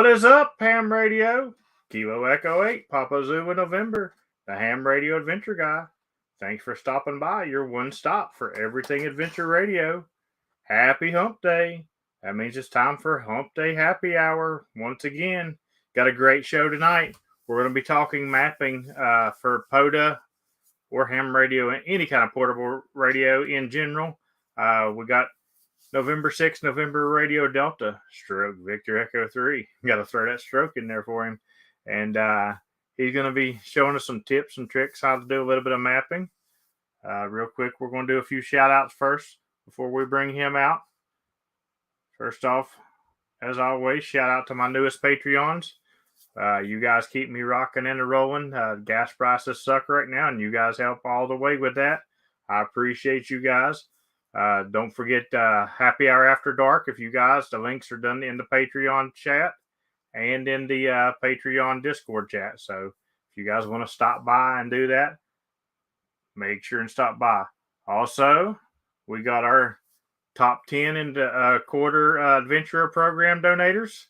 What is up, Ham Radio? Kilo Echo 8, Papa Zulu November, the Ham Radio Adventure Guy. Thanks for stopping by, your one stop for everything Adventure Radio. Happy Hump Day. That means it's time for Hump Day Happy Hour. Once again, got a great show tonight. We're going to be talking mapping for Pota or ham radio, any kind of portable radio in general. We got November 6th, November Radio Delta, stroke Victor Echo 3. Got to throw that stroke in there for him. And he's going to be showing us some tips and tricks how to do a little bit of mapping. Real quick, we're going to do a few shout outs first before we bring him out. First off, as always, shout out to my newest Patreons. You guys keep me rocking and rolling. Gas prices suck right now, and you guys help all the way with that. I appreciate you guys. Don't forget Happy Hour After Dark. If you guys, the links are done in the Patreon chat and in the Patreon Discord chat. So if you guys want to stop by and do that, make sure and stop by. Also, we got our top 10 in the quarter Adventurer Program donators.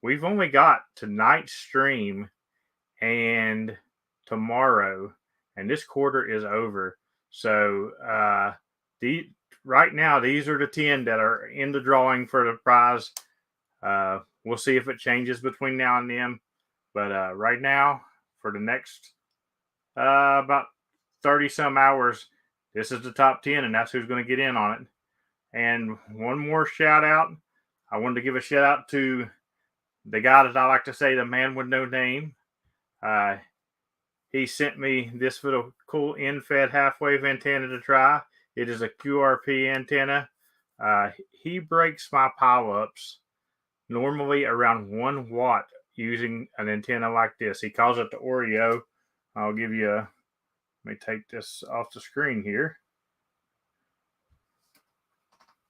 We've only got tonight's stream and tomorrow, and this quarter is over. So right now, these are the 10 that are in the drawing for the prize. We'll see if it changes between now and then. But right now, for the next about 30-some hours, this is the top 10, and that's who's going to get in on it. And one more shout out. I wanted to give a shout out to the guy that I like to say, the man with no name. He sent me this little cool Infide half-wave antenna to try. It is a QRP antenna. He breaks my pile-ups normally around 1 watt using an antenna like this. He calls it the Oreo. I'll give you a... Let me take this off the screen here.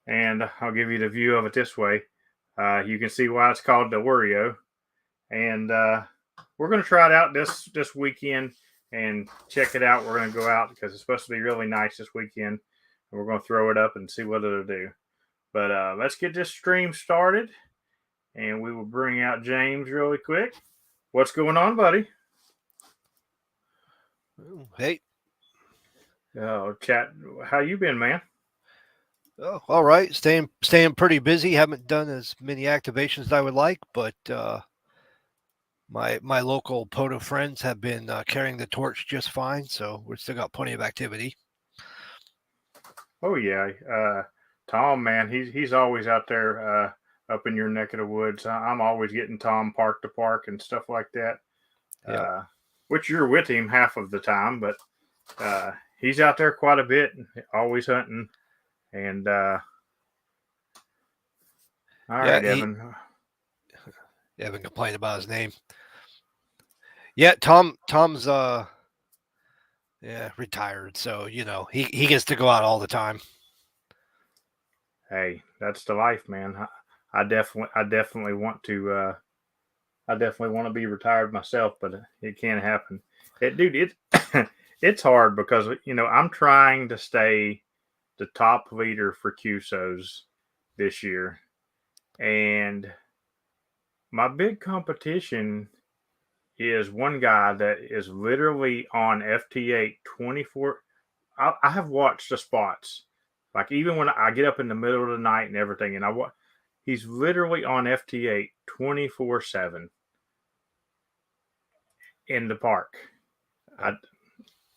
And I'll give you the view of it this way. You can see why it's called the Oreo. And we're going to try it out this weekend and check it out. We're going to go out because it's supposed to be really nice this weekend. And we're going to throw it up and see what it'll do. But let's get this stream started. And we will bring out James really quick. What's going on, buddy? Hey. Oh, chat. How you been, man? Oh, all right. Staying pretty busy. Haven't done as many activations as I would like, but my local Pota friends have been carrying the torch just fine, so we've still got plenty of activity. Oh yeah, Tom, man, he's always out there up in your neck of the woods. I'm always getting Tom park to park and stuff like that. Yeah. Which you're with him half of the time, but he's out there quite a bit, always hunting. And all right, Evan. Evan complained about his name. Yeah, Tom's retired, so he gets to go out all the time. Hey, that's the life, man. I definitely want to. I definitely want to be retired myself, but it can't happen. It's hard because I'm trying to stay the top leader for QSOs this year, and my big competition is one guy that is literally on FT8 24. I have watched the spots, like even when I get up in the middle of the night and everything, and he's literally on FT8 24/7 in the park.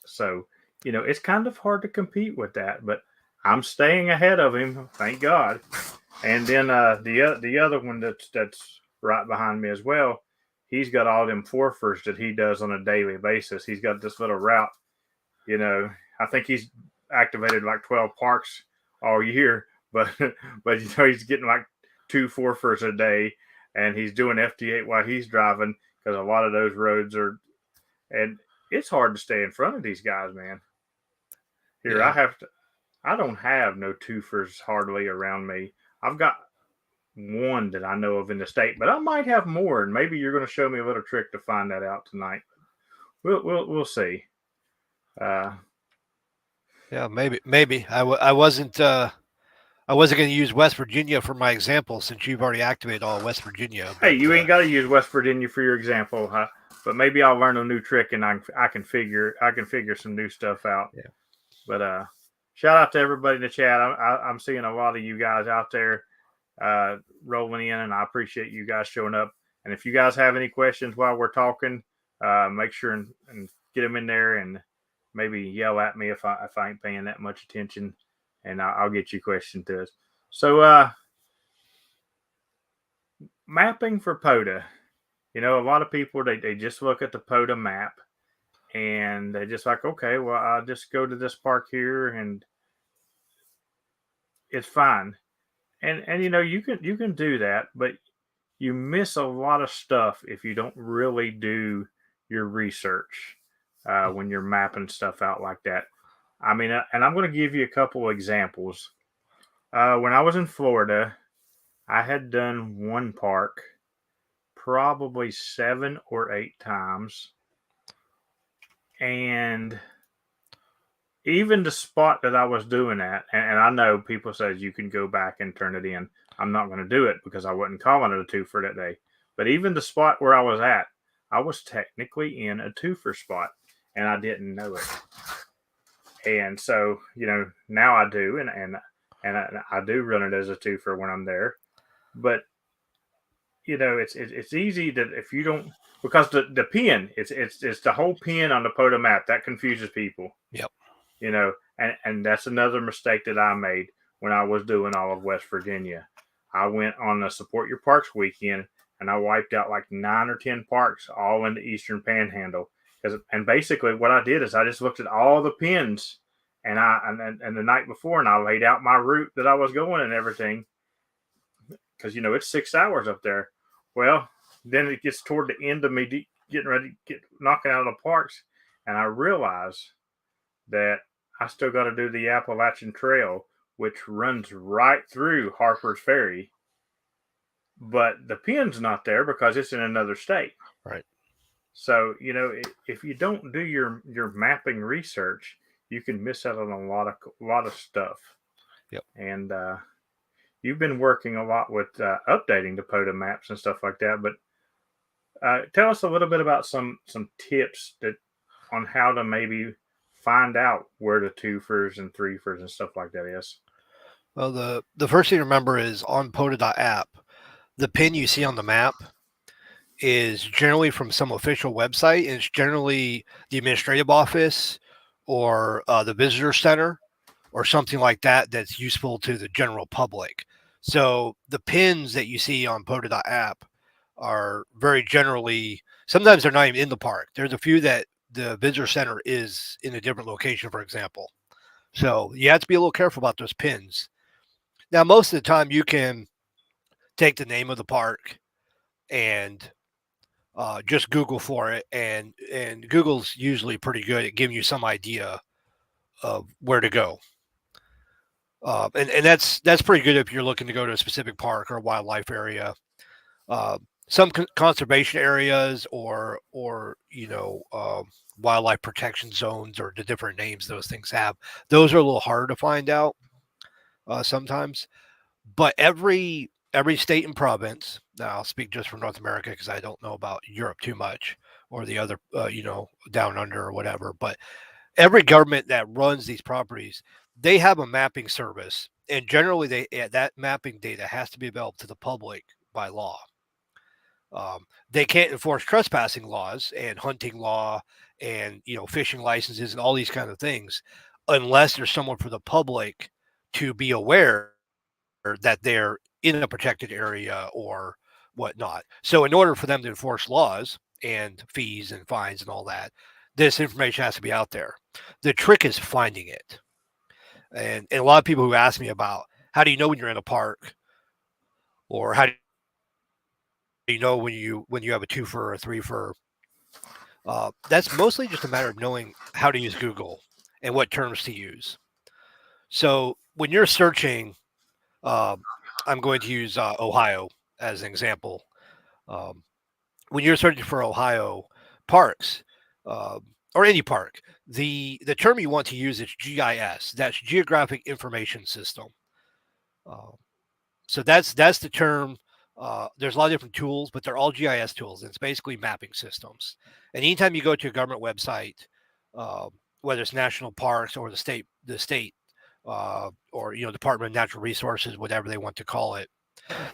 So it's kind of hard to compete with that, but I'm staying ahead of him, thank God. And then the other one that's right behind me as well, he's got all them forfers that he does on a daily basis. He's got this little route. I think he's activated like 12 parks all year, but he's getting like 2 forfers a day, and he's doing FT8 while he's driving because a lot of those roads are, and it's hard to stay in front of these guys, man. Here, yeah. I don't have no twofers hardly around me. I've got one that I know of in the state, but I might have more, and maybe you're going to show me a little trick to find that out tonight. We'll see. Yeah, maybe. I wasn't I wasn't going to use West Virginia for my example since you've already activated all of West Virginia. Hey, But you ain't got to use West Virginia for your example, huh? But maybe I'll learn a new trick and I can figure some new stuff out. Yeah. But shout out to everybody in the chat. I'm seeing a lot of you guys out there rolling in, and I appreciate you guys showing up. And if you guys have any questions while we're talking, make sure and get them in there, and maybe yell at me if I ain't paying that much attention, and I'll get you questions to us. So mapping for Pota. You know, a lot of people they just look at the Pota map and they just like, okay, well, I'll just go to this park here and it's fine. And you know, you can do that, but you miss a lot of stuff if you don't really do your research when you're mapping stuff out like that. I mean, and I'm going to give you a couple examples. When I was in Florida, I had done one park probably 7 or 8 times. And even the spot that I was doing at, and I know people says you can go back and turn it in. I'm not going to do it because I wasn't calling it a twofer that day. But even the spot where I was at, I was technically in a twofer spot, and I didn't know it. And so, you know, now I do, and I do run it as a twofer when I'm there. But you know, it's easy that if you don't, because the pin, it's the whole pin on the Pota map that confuses people. Yep. You know, and that's another mistake that I made when I was doing all of West Virginia. I went on the Support Your Parks weekend and I wiped out like 9 or 10 parks all in the Eastern Panhandle. And basically what I did is I just looked at all the pins and the night before and I laid out my route that I was going and everything. Because you know it's 6 hours up there. Well, then it gets toward the end of me getting ready to get knocking out of the parks, and I realize that I still got to do the Appalachian Trail, which runs right through Harper's Ferry. But the pin's not there because it's in another state. Right. So, you know, if you don't do your mapping research, you can miss out on a lot of stuff. Yep. And you've been working a lot with updating the Pota maps and stuff like that. But tell us a little bit about some tips on how to maybe find out where the twofers and threefers and stuff like that is. Well, the first thing to remember is on Pota.app, the pin you see on the map is generally from some official website, and it's generally the administrative office or the visitor center or something like that that's useful to the general public. So the pins that you see on Pota.app are very generally, sometimes they're not even in the park. There's a few that the visitor center is in a different location, for example. So you have to be a little careful about those pins. Now, most of the time you can take the name of the park and just Google for it, and Google's usually pretty good at giving you some idea of where to go. And that's pretty good if you're looking to go to a specific park or a wildlife area. Some conservation areas or you know wildlife protection zones or the different names those things have, those are a little harder to find out sometimes. But every state and province, now I'll speak just for North America because I don't know about Europe too much or the other you know, down under or whatever, but every government that runs these properties, they have a mapping service, and generally that mapping data has to be available to the public by law. They can't enforce trespassing laws and hunting law and, you know, fishing licenses and all these kind of things unless there's someone for the public to be aware that they're in a protected area or whatnot. So in order for them to enforce laws and fees and fines and all that, this information has to be out there. The trick is finding it. And a lot of people who ask me about how do you know when you're in a park, or how do you know when you have a twofer or a threefer, that's mostly just a matter of knowing how to use Google and what terms to use. So when you're searching, I'm going to use Ohio as an example. When you're searching for Ohio parks, or any park, the term you want to use is GIS. That's Geographic Information System. So that's the term. There's a lot of different tools, but they're all GIS tools. It's basically mapping systems. And anytime you go to a government website, whether it's national parks or the state, or Department of Natural Resources, whatever they want to call it,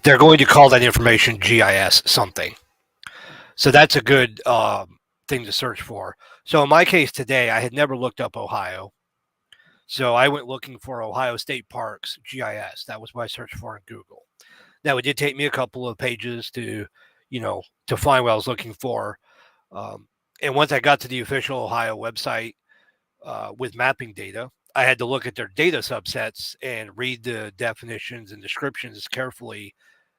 they're going to call that information GIS something. So that's a good thing to search for. So in my case today, I had never looked up Ohio. So I went looking for Ohio State Parks GIS. That was what I searched for in Google. Now it did take me a couple of pages to find what I was looking for. And once I got to the official Ohio website with mapping data, I had to look at their data subsets and read the definitions and descriptions carefully.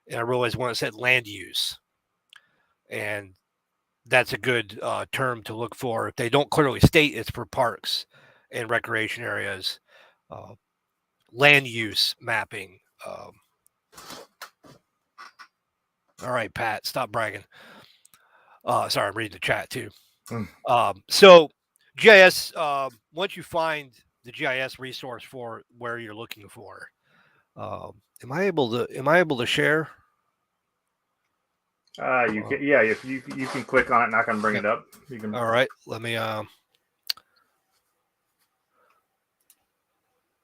And I realized when it said land use, and that's a good term to look for. If they don't clearly state it's for parks and recreation areas, land use mapping. All right, Pat, stop bragging. Sorry, I'm reading the chat too. So GIS, once you find the GIS resource for where you're looking for, am I able to share? You can, yeah, if you can click on it and I can bring it up. You can. All right, let me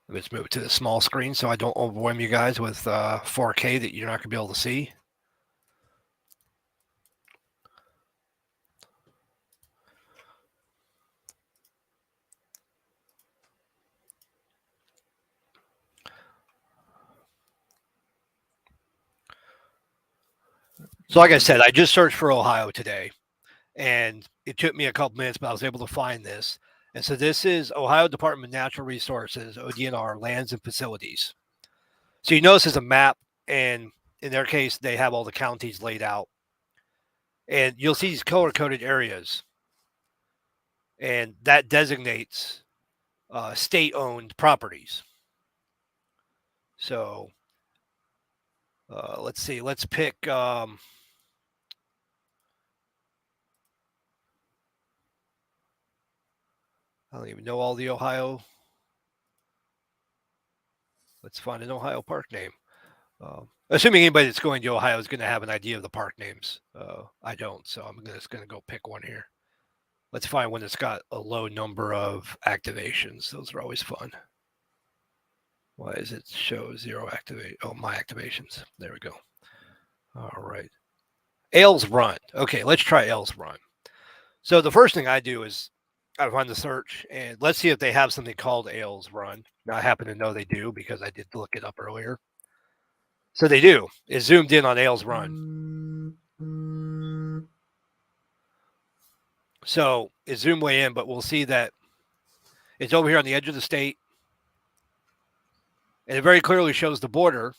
let's move it to the small screen so I don't overwhelm you guys with 4K that you're not going to be able to see. So like I said, I just searched for Ohio today, and it took me a couple minutes, but I was able to find this. And so this is Ohio Department of Natural Resources, ODNR, lands and facilities. So you notice there's a map, and in their case, they have all the counties laid out. And you'll see these color-coded areas, and that designates state-owned properties. So let's see. Let's pick. I don't even know all the Ohio. Let's find an Ohio park name. Assuming anybody that's going to Ohio is going to have an idea of the park names. I don't, so I'm just going to go pick one here. Let's find one that's got a low number of activations. Those are always fun. Why does it show 0 activate? Oh, my activations. There we go. All right. Ailes Run. Okay, let's try Ailes Run. So the first thing I do is I find the search, and let's see if they have something called Ailes Run. Now, I happen to know they do because I did look it up earlier. So they do. It zoomed in on Ailes Run. So it zoomed way in, but we'll see that it's over here on the edge of the state. And it very clearly shows the border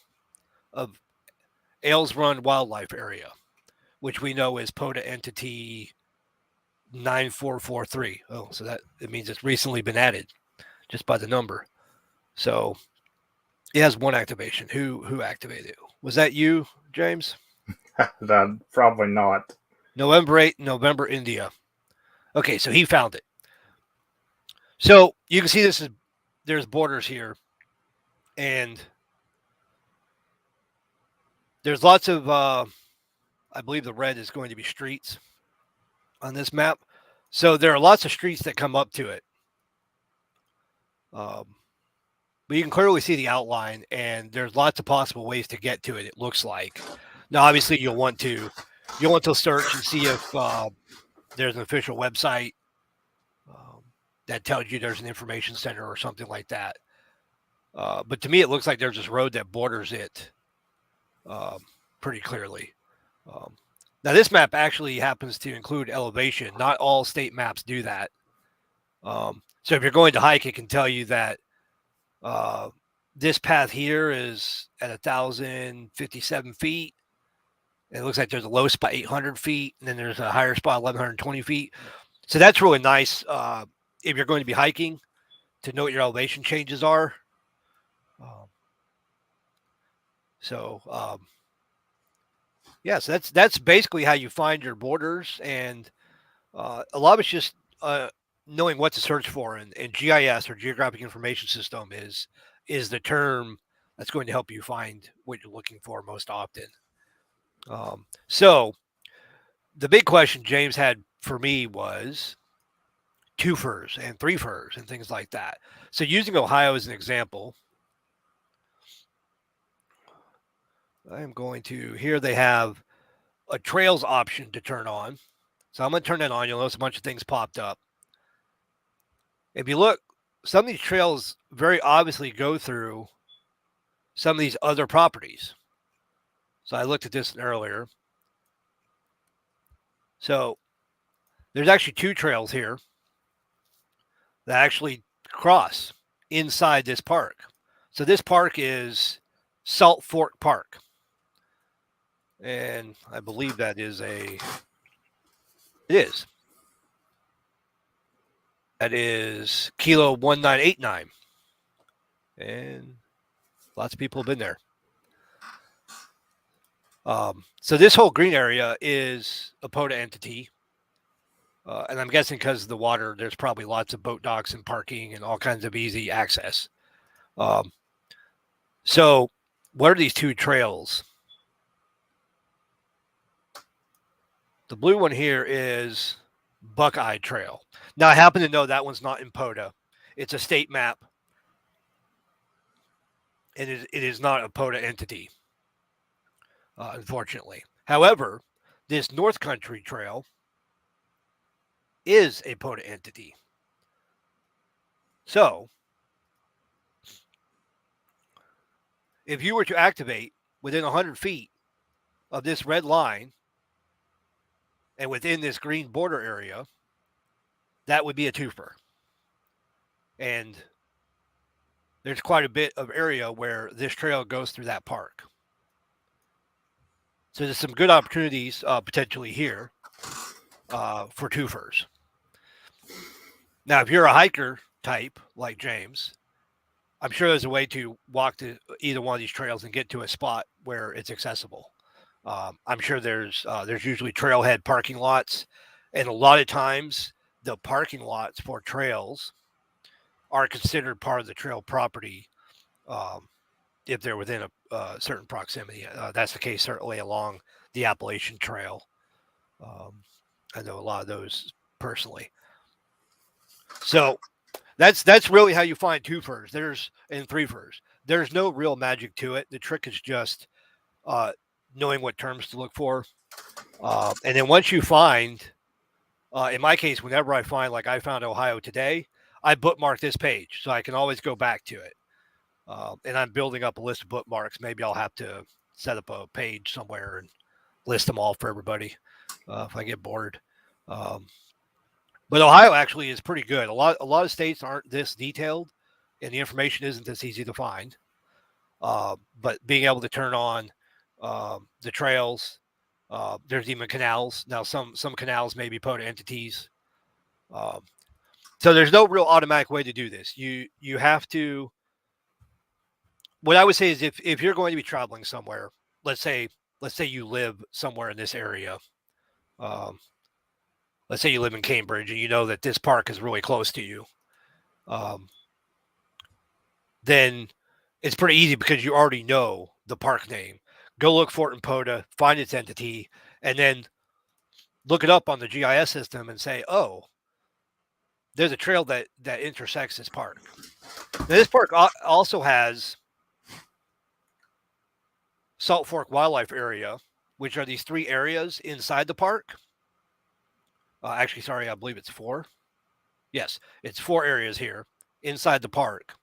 of Ailes Run Wildlife Area, which we know is Pota Entity 9443. Oh, so that it means it's recently been added just by the number. So it has one activation. Who activated it? Was that you, James? Probably not. November 8th, November, India. Okay, so he found it. So you can see there's borders here, and there's lots of I believe the red is going to be streets on this map. So there are lots of streets that come up to it. But you can clearly see the outline, and there's lots of possible ways to get to it, it looks like. Now, obviously, you'll want to search and see if there's an official website that tells you there's an information center or something like that. But to me, it looks like there's this road that borders it pretty clearly. Now, this map actually happens to include elevation. Not all state maps do that. So if you're going to hike, it can tell you that this path here is at 1,057 feet. It looks like there's a low spot 800 feet, and then there's a higher spot 1,120 feet. So that's really nice if you're going to be hiking to know what your elevation changes are. So that's basically how you find your borders, and a lot of it's just knowing what to search for. And GIS, or Geographic Information System, is the term That's going to help you find what you're looking for most often. So the big question James had for me was twofers and threefers and things like that. So using Ohio as an example, I am going to, here they have a trails option to turn on. So I'm going to turn that on. You'll notice a bunch of things popped up. If you look, some of these trails very obviously go through some of these other properties. So I looked at this earlier. So there's actually two trails here that actually cross inside this park. So this park is Salt Fork Park. And I believe that is it is. That is Kilo 1989. And lots of people have been there. So this whole green area is a Pota entity. And I'm guessing because of the water, there's probably lots of boat docks and parking and all kinds of easy access. So what are these two trails? The blue one here is Buckeye Trail. Now, I happen to know that one's not in Pota. It's a state map. And it is not a Pota entity, unfortunately. However, this North Country Trail is a Pota entity. So, if you were to activate within 100 feet of this red line and within this green border area, that would be a twofer. And there's quite a bit of area where this trail goes through that park. So there's some good opportunities potentially here for twofers. Now, if you're a hiker type like James, I'm sure there's a way to walk to either one of these trails and get to a spot where it's accessible. I'm sure there's usually trailhead parking lots, and a lot of times the parking lots for trails are considered part of the trail property if they're within a certain proximity. That's the case certainly along the Appalachian Trail. I know a lot of those personally. So that's really how you find twofers. And threefers. There's no real magic to it. The trick is just knowing what terms to look for. And then once you find, in my case, whenever I find, like I found Ohio today, I bookmark this page so I can always go back to it. And I'm building up a list of bookmarks. Maybe I'll have to set up a page somewhere and list them all for everybody if I get bored. But Ohio actually is pretty good. A lot of states aren't this detailed, and the information isn't this easy to find. But being able to turn on the trails, there's even canals. Now, some canals may be Pota entities. So there's no real automatic way to do this. You have to. What I would say is if you're going to be traveling somewhere, let's say you live somewhere in this area. Let's say you live in Cambridge and you know that this park is really close to you. Then it's pretty easy because you already know the park name. Go look for it in Pota, find its entity, and then look it up on the GIS system and say, oh, there's a trail that intersects this park. Now, this park also has Salt Fork Wildlife Area, which are these three areas inside the park. Actually, sorry, I believe it's 4. Yes, it's 4 areas here inside the park.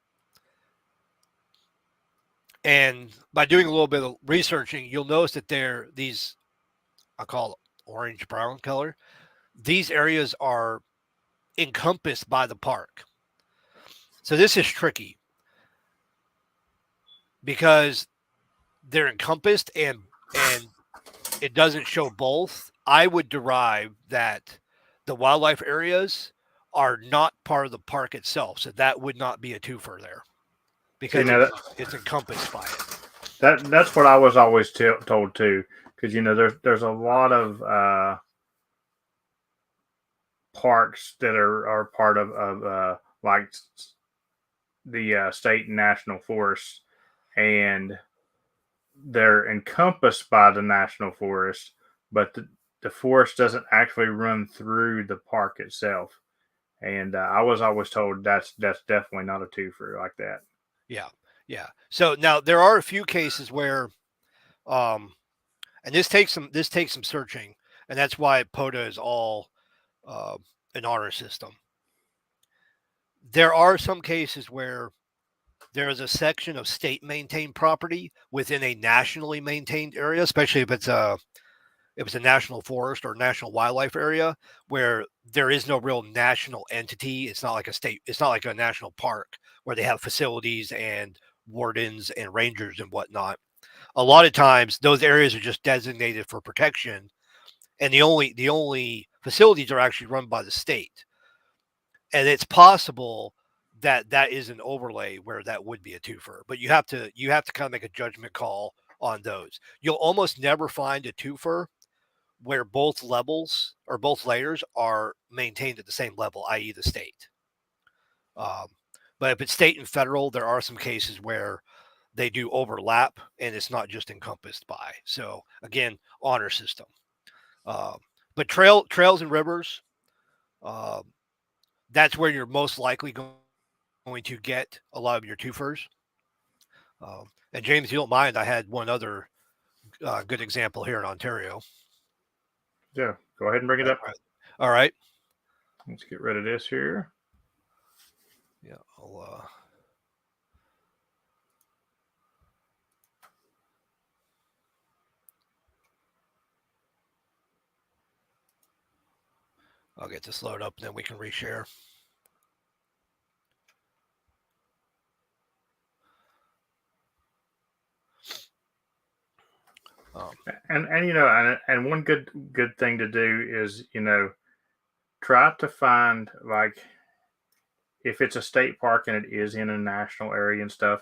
And by doing a little bit of researching, you'll notice that these, I call it orange-brown color. These areas are encompassed by the park. So this is tricky because they're encompassed and it doesn't show both. I would derive that the wildlife areas are not part of the park itself. So that would not be a twofer there because it's encompassed by it. That's what I was always told too. Because there's a lot of parks that are part of like the state and national forests, and they're encompassed by the national forest, but the forest doesn't actually run through the park itself. And I was always told that's definitely not a twofer like that. Yeah, yeah. So now there are a few cases where, and this takes some searching, and that's why Pota is all an honor system. There are some cases where there is a section of state maintained property within a nationally maintained area, especially if it's a national forest or national wildlife area where there is no real national entity. It's not like a state, it's not like a national park where they have facilities and wardens and rangers and whatnot. A lot of times those areas are just designated for protection, and the only facilities are actually run by the state. And it's possible that that is an overlay where that would be a twofer, but you have to kind of make a judgment call on those. You'll almost never find a twofer where both levels or both layers are maintained at the same level, i.e., the state. Um, but if it's state and federal, there are some cases where they do overlap and it's not just encompassed by. So again, honor system. Um, but trails and rivers, um, that's where you're most likely going to get a lot of your twofers. And James, if you don't mind, I had one other good example here in Ontario. Yeah, go ahead and bring it All up. right. All right. Let's get rid of this here. Yeah. I'll get this loaded up and then we can reshare. And one good thing to do is try to find, like, if it's a state park and it is in a national area and stuff,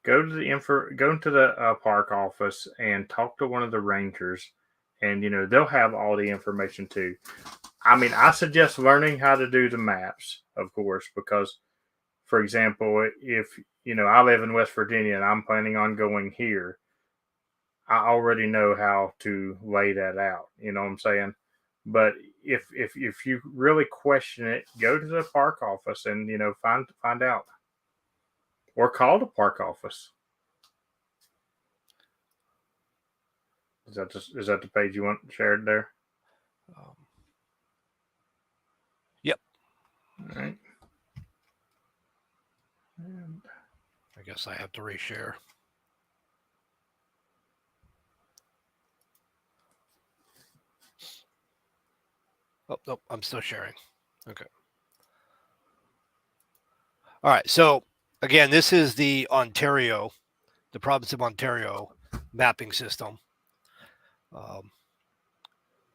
go to the park office and talk to one of the rangers, and they'll have all the information too. I mean, I suggest learning how to do the maps, of course, because, for example, if I live in West Virginia and I'm planning on going here, I already know how to lay that out. You know what I'm saying? But if you really question it, go to the park office and find out, or call the park office. Is that the page you want shared there? Yep. All right. And I guess I have to reshare. Oh, nope, I'm still sharing. Okay. All right. So again, this is the province of Ontario mapping system.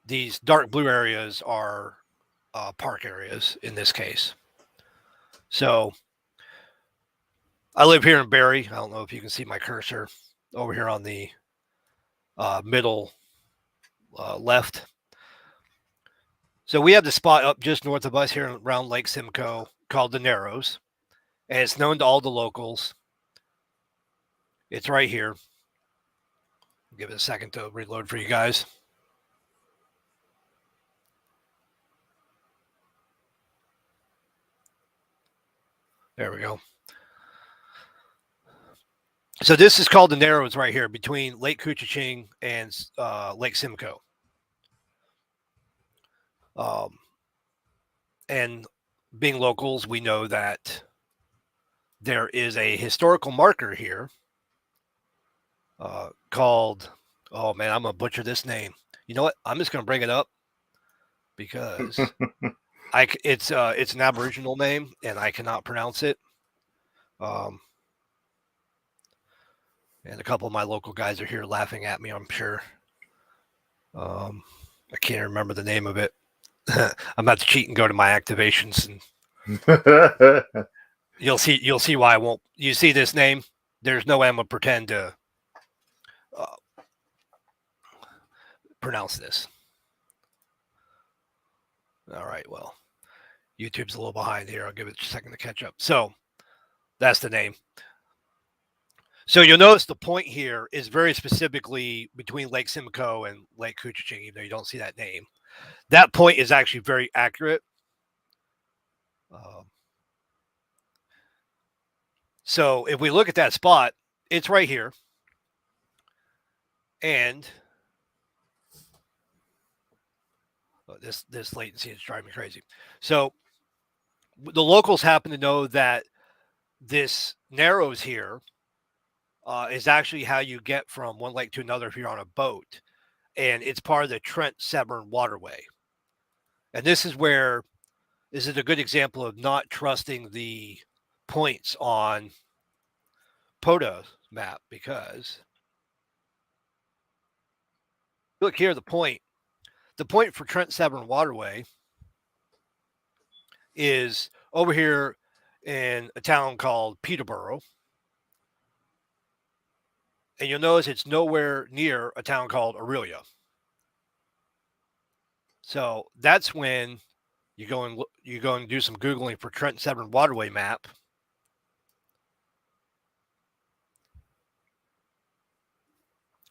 These dark blue areas are park areas in this case. So I live here in Barrie. I don't know if you can see my cursor over here on the middle left. So we have the spot up just north of us here around Lake Simcoe called the Narrows, and it's known to all the locals. It's right here. I'll give it a second to reload for you guys. There we go. So this is called the Narrows right here between Lake Couchiching and Lake Simcoe. And being locals, we know that there is a historical marker here called, oh man, I'm going to butcher this name. You know what? I'm just going to bring it up because it's an Aboriginal name and I cannot pronounce it. And a couple of my local guys are here laughing at me, I'm sure. I can't remember the name of it. I'm about to cheat and go to my activations, and you'll see why I won't. You see this name? There's no way I'm gonna pretend to pronounce this. All right, well, YouTube's a little behind here. I'll give it a second to catch up. So that's the name. So you'll notice the point here is very specifically between Lake Simcoe and Lake Couchiching, even though you don't see that name. That point is actually very accurate. So if we look at that spot, it's right here. And this latency is driving me crazy. So the locals happen to know that this narrows here is actually how you get from one lake to another if you're on a boat. And it's part of the Trent Severn Waterway. And this is a good example of not trusting the points on Pota map, because look here, the point for Trent Severn Waterway is over here in a town called Peterborough. And you'll notice it's nowhere near a town called Aurelia. So that's when you go and do some Googling for Trent Severn Waterway map.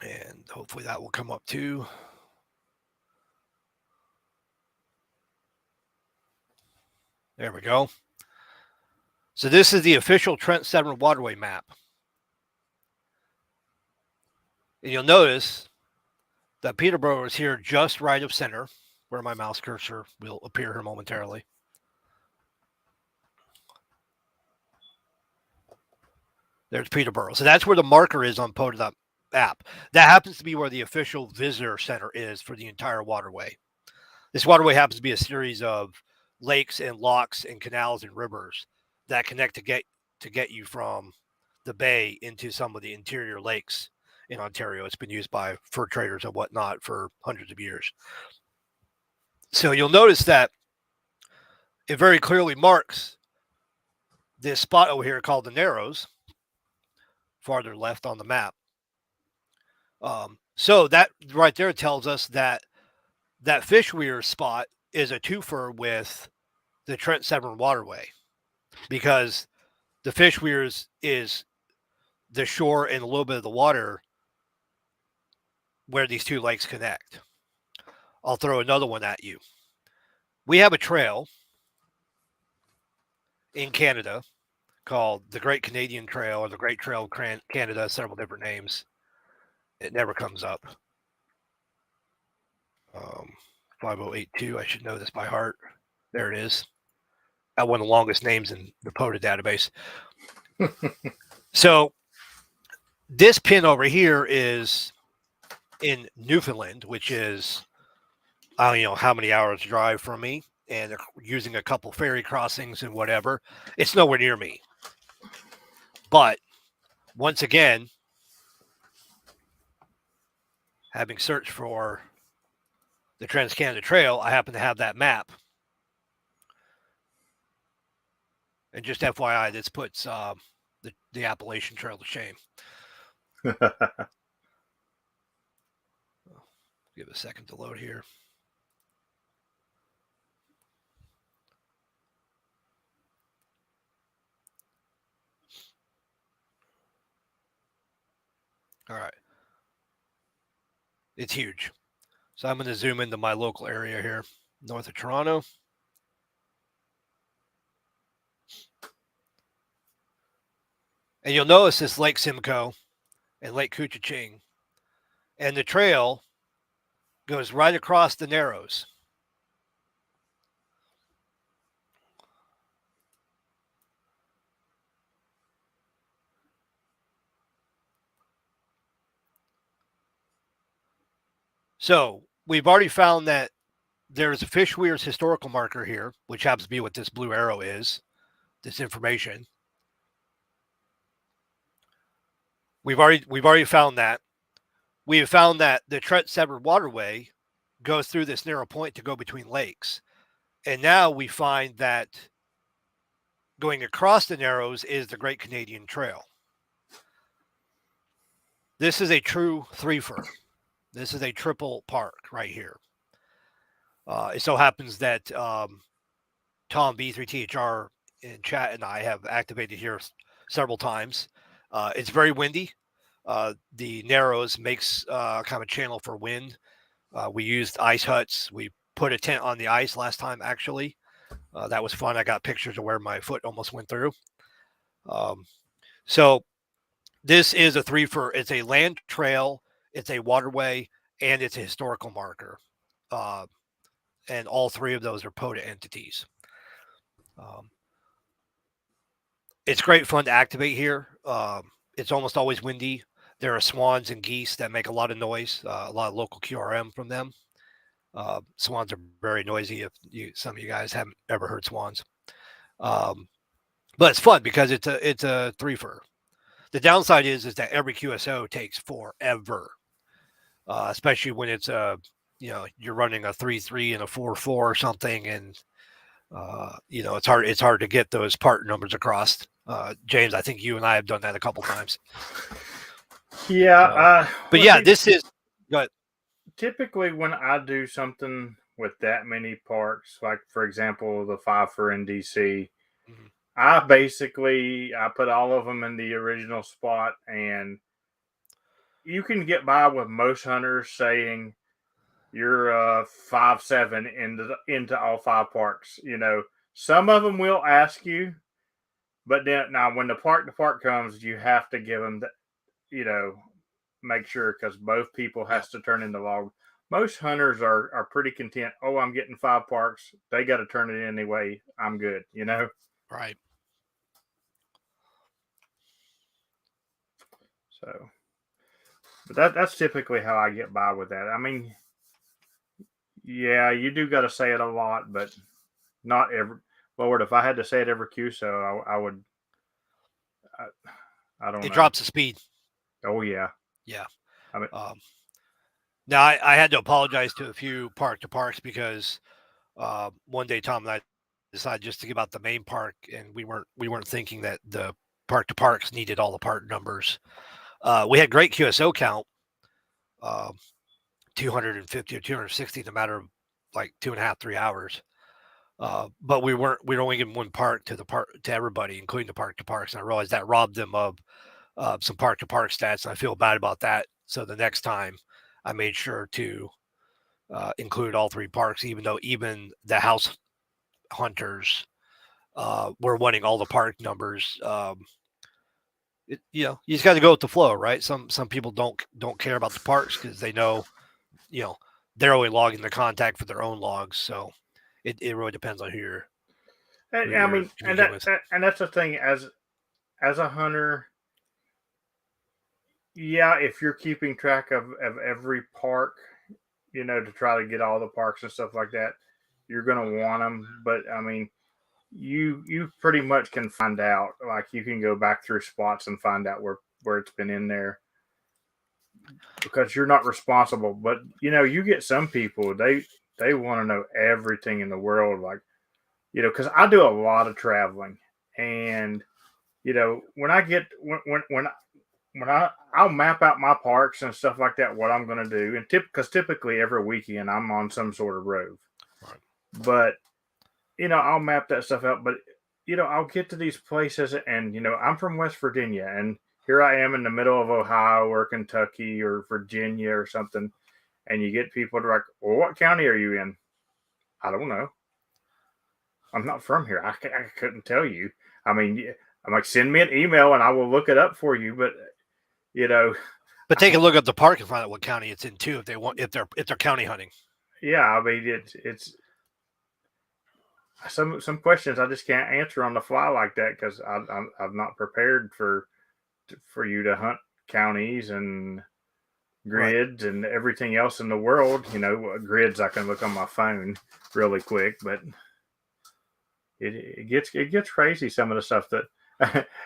And hopefully that will come up too. There we go. So this is the official Trent Severn Waterway map. And you'll notice that Peterborough is here just right of center, where my mouse cursor will appear here momentarily. There's Peterborough. So that's where the marker is on Pota app. That happens to be where the official visitor center is for the entire waterway. This waterway happens to be a series of lakes and locks and canals and rivers that connect to get you from the bay into some of the interior lakes in Ontario. It's been used by fur traders and whatnot for hundreds of years. So you'll notice that it very clearly marks this spot over here called the Narrows, farther left on the map. So that right there tells us that fish weir spot is a twofer with the Trent Severn Waterway, because the fish weirs is the shore and a little bit of the water where these two lakes connect. I'll throw another one at you. We have a trail in Canada called the Great Canadian Trail, or the Great Trail of Canada, several different names. It never comes up. 5082, I should know this by heart. There it is. Got one of the longest names in the Pota database. So this pin over here is in Newfoundland, which is, I don't know how many hours drive from me, and using a couple ferry crossings and whatever. It's nowhere near me. But once again, having searched for the Trans-Canada Trail, I happen to have that map. And just FYI, this puts the Appalachian Trail to shame. Give it a second to load here. All right. It's huge. So I'm going to zoom into my local area here, north of Toronto. And you'll notice this Lake Simcoe and Lake Couchiching. And the trail goes right across the Narrows. So we've already found that there's a fish weirs historical marker here, which happens to be what this blue arrow is, this information. We've already found that. We have found that the Trent Severn Waterway goes through this narrow point to go between lakes. And now we find that going across the Narrows is the Great Canadian Trail. This is a true threefer. This is a triple park right here. It so happens that Tom B3THR in chat and I have activated here several times. It's very windy. The Narrows makes kind of a channel for wind. We used ice huts. We put a tent on the ice last time, actually. That was fun. I got pictures of where my foot almost went through. So this is a three for, it's a land trail, it's a waterway, and it's a historical marker. And all three of those are Pota entities. It's great fun to activate here. It's almost always windy. There are swans and geese that make a lot of noise, a lot of local QRM from them. Swans are very noisy if some of you guys haven't ever heard swans. But it's fun because it's a three-fer. The downside is that every QSO takes forever, especially when it's you're running a 3-3 and a 4-4 or something, and it's hard to get those part numbers across. James, I think you and I have done that a couple times. Yeah, but yeah, this is good. Typically, when I do something with that many parks, like for example the 5-fer in DC, I put all of them in the original spot, and you can get by with most hunters saying you're 5-7 into all 5 parks. Some of them will ask you, but then now when the park to park comes, you have to give them make sure, because both people has to turn in the log. Most hunters are pretty content. Oh, I'm getting 5 parks. They got to turn it in anyway. I'm good. Right. So, but that's typically how I get by with that. I mean, yeah, you do got to say it a lot, but not every. Lord, if I had to say it every QSO, I would. I don't know. It drops the speed. Oh yeah. Yeah. I mean, now I had to apologize to a few park to parks because one day Tom and I decided just to give out the main park, and we weren't thinking that the park to parks needed all the part numbers. We had great QSO count, 250 or 260 in a matter of like 2.5, 3 hours. But we were only giving one park to everybody, including the park to parks. And I realized that robbed them of some park to park stats, and I feel bad about that. So the next time, I made sure to include all 3 parks, even though even the house hunters were wanting all the park numbers. You just got to go with the flow, right? Some people don't care about the parks because they know, they're only logging the contact for their own logs. So it really depends on who you're. I mean, and that's the thing as a hunter. Yeah, if you're keeping track of every park, to try to get all the parks and stuff like that, you're gonna want them. But I mean, you pretty much can find out. Like you can go back through spots and find out where it's been in there, because you're not responsible. But you get some people, they want to know everything in the world, like because I do a lot of traveling, and when I get when I'll map out my parks and stuff like that, what I'm going to do, and because typically every weekend I'm on some sort of road, right. But I'll map that stuff out. But I'll get to these places, and I'm from West Virginia, and here I am in the middle of Ohio or Kentucky or Virginia or something, and you get people that are like, "Well, what county are you in?" I don't know. I'm not from here. I couldn't tell you. I mean, I'm like, send me an email and I will look it up for you. But But take a look at the park and find out what county it's in too, if they're county hunting. Yeah, I mean it's some questions I just can't answer on the fly like that, because I'm not prepared for you to hunt counties and grids, right, and everything else in the world. Grids I can look on my phone really quick, but it gets crazy, some of the stuff that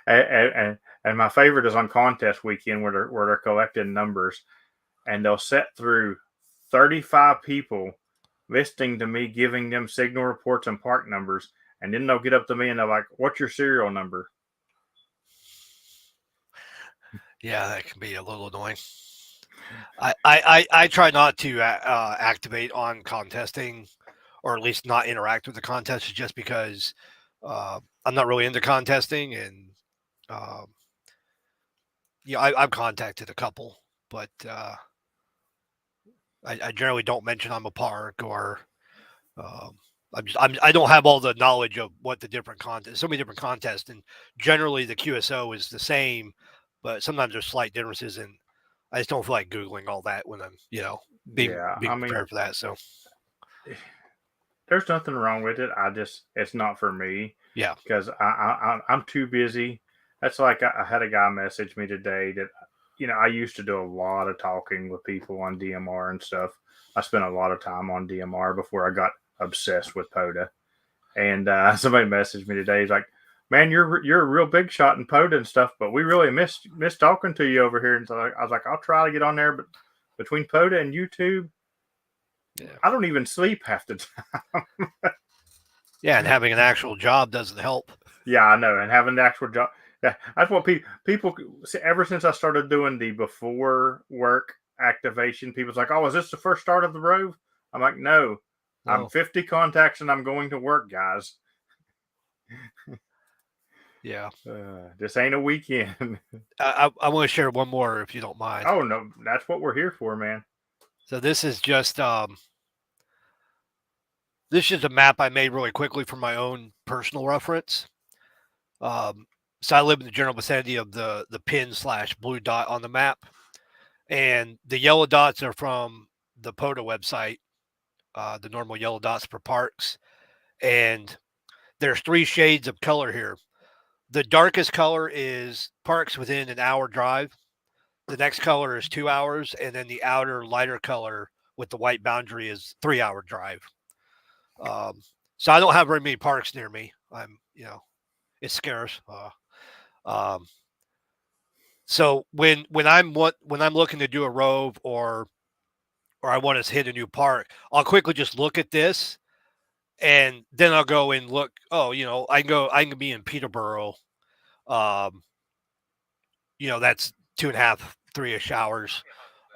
and my favorite is on contest weekend, where they're collecting numbers, and they'll set through 35 people listening to me giving them signal reports and park numbers, and then they'll get up to me and they're like, "What's your serial number?" Yeah, that can be a little annoying. I try not to activate on contesting, or at least not interact with the contest, just because I'm not really into contesting, and I've contacted a couple, but I generally don't mention I'm a park or I don't have all the knowledge of what the different contests, so many different contests, and generally the QSO is the same, but sometimes there's slight differences, and I just don't feel like Googling all that when I'm, being Yeah, I being mean, prepared for that. So there's nothing wrong with it. It's not for me yeah, because I'm too busy. That's like I had a guy message me today that I used to do a lot of talking with people on DMR and stuff. I spent a lot of time on DMR before I got obsessed with Pota. And somebody messaged me today. He's like, "Man, you're a real big shot in Pota and stuff, but we really miss talking to you over here." And so I was like, "I'll try to get on there, but between Pota and YouTube, yeah, I don't even sleep half the time." yeah, and having an actual job doesn't help. Yeah, I know, and having the actual job. Yeah, that's what people ever since I started doing the before work activation, people's like, "Oh, is this the first start of the Rove?" I'm like, "No, I'm No, 50 contacts and I'm going to work, guys. yeah, This ain't a weekend." I want to share one more if you don't mind. Oh no, that's what we're here for, man. So this is a map I made really quickly for my own personal reference. So I live in the general vicinity of the pin/blue dot on the map, and the yellow dots are from the Pota website, the normal yellow dots for parks, and there's 3 shades of color here. The darkest color is parks within an hour drive. The next color is 2 hours, and then the outer lighter color with the white boundary is 3-hour drive. So I don't have very many parks near me. It's scarce. Um, so when I'm looking to do a rove or I want to hit a new park, I'll quickly just look at this and then I'll go and look. Oh, I can be in Peterborough. Um, that's 2.5, 3-ish hours.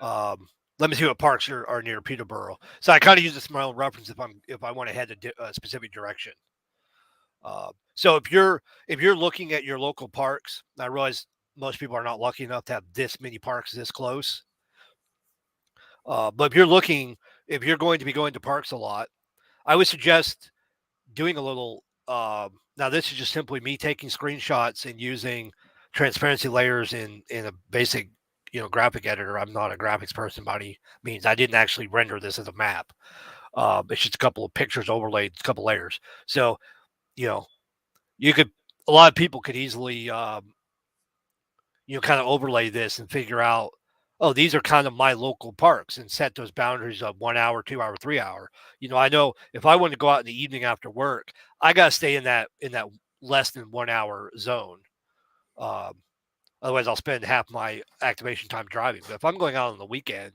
Um, let me see what parks are near Peterborough. So I kind of use this as my own reference if I want to head a specific direction. So if you're looking at your local parks, I realize most people are not lucky enough to have this many parks this close. But if you're going to be going to parks a lot, I would suggest doing a little. Now, this is just simply me taking screenshots and using transparency layers in a basic, graphic editor. I'm not a graphics person by any means. I didn't actually render this as a map. It's just a couple of pictures overlaid, a couple layers. So, you know, you could. A lot of people could easily, kind of overlay this and figure out, oh, these are kind of my local parks and set those boundaries of 1 hour, 2 hour, 3 hour. I know if I want to go out in the evening after work, I got to stay in that less than 1 hour zone. Um, Otherwise, I'll spend half my activation time driving. But if I'm going out on the weekend,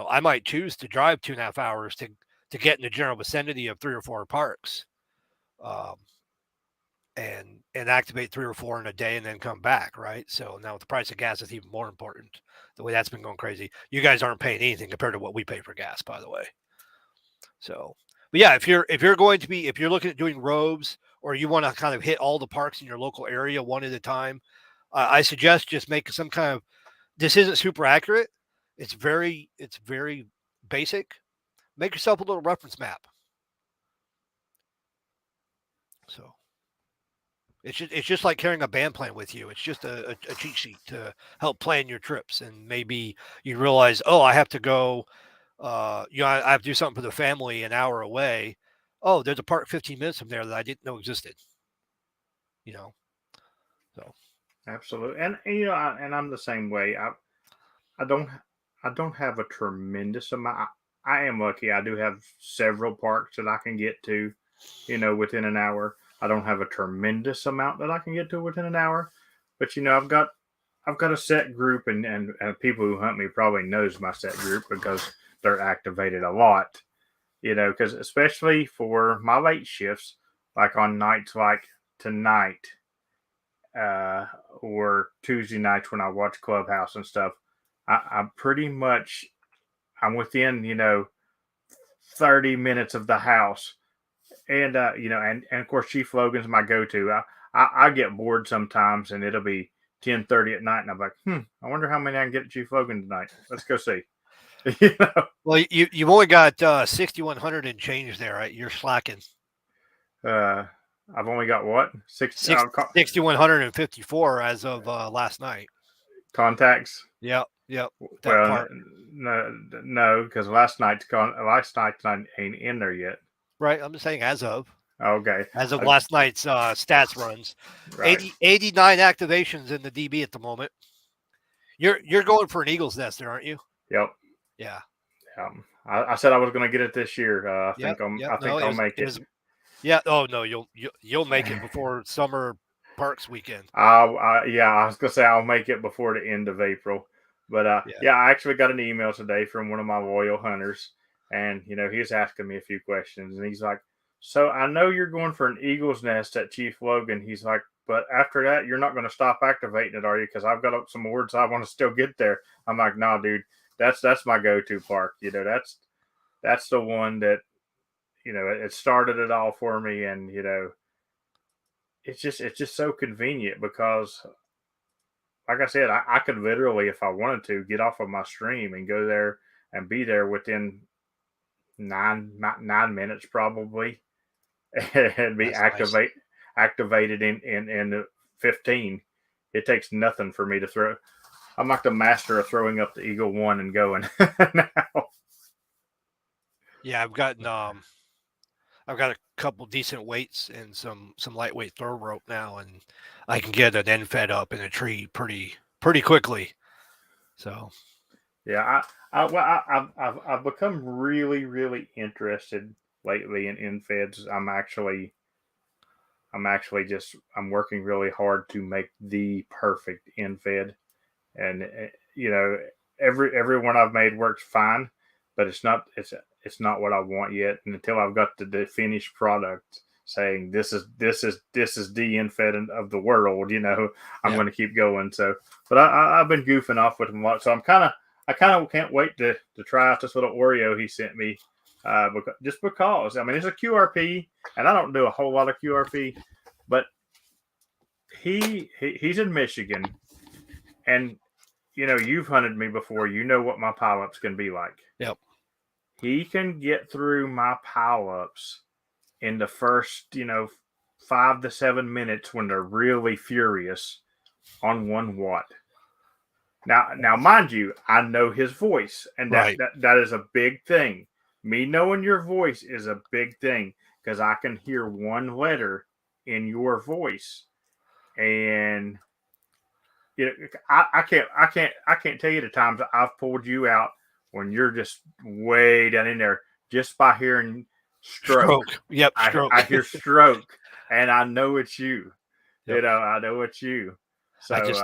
I might choose to drive 2.5 hours to get in the general vicinity of 3 or 4 parks. Um, and activate 3 or 4 in a day and then come back, right? So now with the price of gas, it's even more important. The way that's been going crazy. You guys aren't paying anything compared to what we pay for gas, by the way. So, but yeah, if you're looking at doing roves or you want to kind of hit all the parks in your local area one at a time, I suggest just make some kind of. This isn't super accurate. It's very basic. Make yourself a little reference map. So. It's just like carrying a band plan with you. It's just a cheat sheet to help plan your trips. And maybe you realize, oh, I have to go, I have to do something for the family an hour away. Oh, there's a park 15 minutes from there that I didn't know existed. You know, so Absolutely, and and I'm the same way. I don't I don't have a tremendous amount. I am lucky. I do have several parks that I can get to, within an hour. I don't have a tremendous amount that I can get to within an hour, but I've got a set group, and people who hunt me probably knows my set group because they're activated a lot. Because especially for my late shifts, like on nights like tonight, uh, or Tuesday nights when I watch Clubhouse and stuff, I'm pretty much I'm within 30 minutes of the house, and and of course Chief Logan's my go-to. I get bored sometimes, and it'll be 10:30 at night, and I'm like, I wonder how many I can get at Chief Logan tonight. Let's go see. You know, Well, you've only got 6,100 and change there, right? You're slacking. I've only got what 6,154 as of last night. contacts. Yep. That Well, part. no, because last night's ain't in there yet. Right. I'm just saying as of Okay, last night's stats runs. right. 89 activations in the DB at the moment. You're going for an Eagle's nest there, aren't you? Yep. Yeah. I said I was going to get it this year. I think I'll make it. Yeah. Oh no, you'll make it before summer parks weekend. I was going to say I'll make it before the end of April. But I actually got an email today from one of my loyal hunters, and he was asking me a few questions, and he's like, "So I know you're going for an Eagle's nest at Chief Logan." He's like, "But after that, you're not going to stop activating it, are you? Because I've got some words I want to still get there." I'm like, "Nah, dude, that's my go-to park. That's the one that it started it all for me, and it's just so convenient because." Like I said, I could literally, if I wanted to, get off of my stream and go there and be there within 9 minutes probably, and be activated in 15. It takes nothing for me to throw. I'm like the master of throwing up the Eagle One and going now. Yeah, I've got a couple decent weights and some lightweight throw rope now, and I can get an Infide up in a tree pretty quickly. So, yeah, I've become really, really interested lately in Infides. I'm working really hard to make the perfect Infide, and every one I've made works fine, but it's not what I want yet. And until I've got the finished product saying this is the Infide of the world, I'm going to keep going. So, but I've been goofing off with them a lot, so I kind of can't wait to try out this little Oreo he sent me. Because I mean it's a QRP, and I don't do a whole lot of QRP, but he's in Michigan, and you've hunted me before. You know what my pileups can be like. Yep. He can get through my pileups in the first 5 to 7 minutes when they're really furious on 1 watt. Now, mind you, I know his voice, and that is a big thing. Me knowing your voice is a big thing because I can hear 1 letter in your voice, and I can't tell you the times I've pulled you out when you're just way down in there just by hearing stroke. Yep, stroke. I hear stroke, and I know it's you. Yep. I know it's you. So just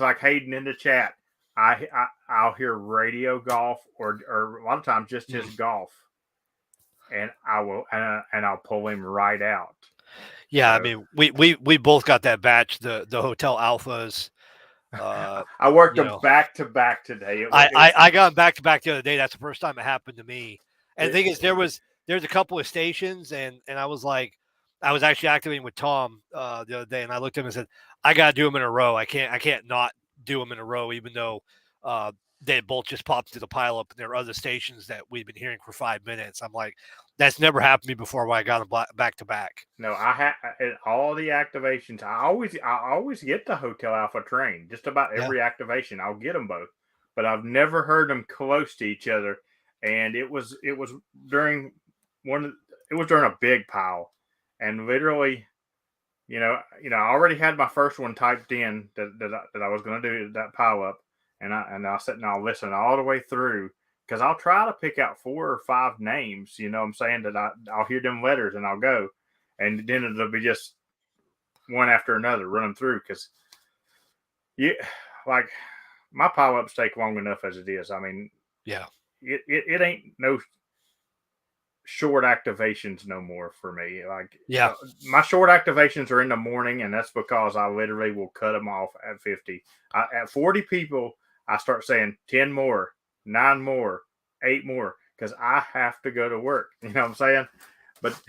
like Hayden in the chat, I'll hear radio golf or a lot of times just his golf, and I'll pull him right out. Yeah, so, I mean we both got that batch, the Hotel Alphas. I worked them back to back today. I got them back to back the other day. That's the first time it happened to me. And the thing is, there's a couple of stations, and I was like, I was actually activating with Tom the other day, and I looked at him and said, I got to do them in a row. I can't not do them in a row, even though they both just popped to the pile up, and there are other stations that we've been hearing for 5 minutes. I'm like, that's never happened to me before when I got them back to back. No, I have all the activations. I always get the Hotel Alpha train. Just about every activation, I'll get them both, but I've never heard them close to each other. And it was during a big pile, and literally, I already had my first one typed in that I was going to do that pile up, and I'll sit and I'll listen all the way through. Because I'll try to pick out 4 or 5 names, I'm saying, that I'll hear them letters and I'll go. And then it'll be just one after another running through. Because, like, my pile-ups take long enough as it is. I mean, yeah, it ain't no short activations no more for me. Like, my short activations are in the morning, and that's because I literally will cut them off at 50. At 40 people, I start saying 10 more. 9 more, 8 more, because I have to go to work. You know what I'm saying? But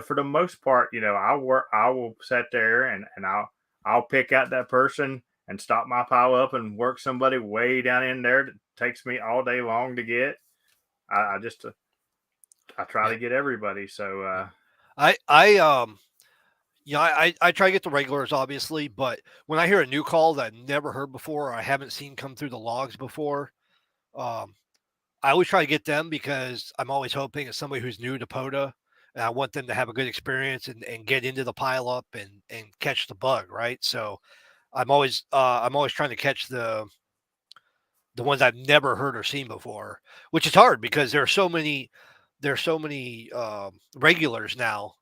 for the most part, I will sit there and I'll pick out that person and stop my pile up and work somebody way down in there that takes me all day long to get. I just I try Yeah. to get everybody. So I try to get the regulars, obviously, but when I hear a new call that I've never heard before or I haven't seen come through the logs before, um, I always try to get them because I'm always hoping it's somebody who's new to Pota, and I want them to have a good experience and get into the pile up and catch the bug, right? So I'm always trying to catch the ones I've never heard or seen before, which is hard because there's so many regulars now.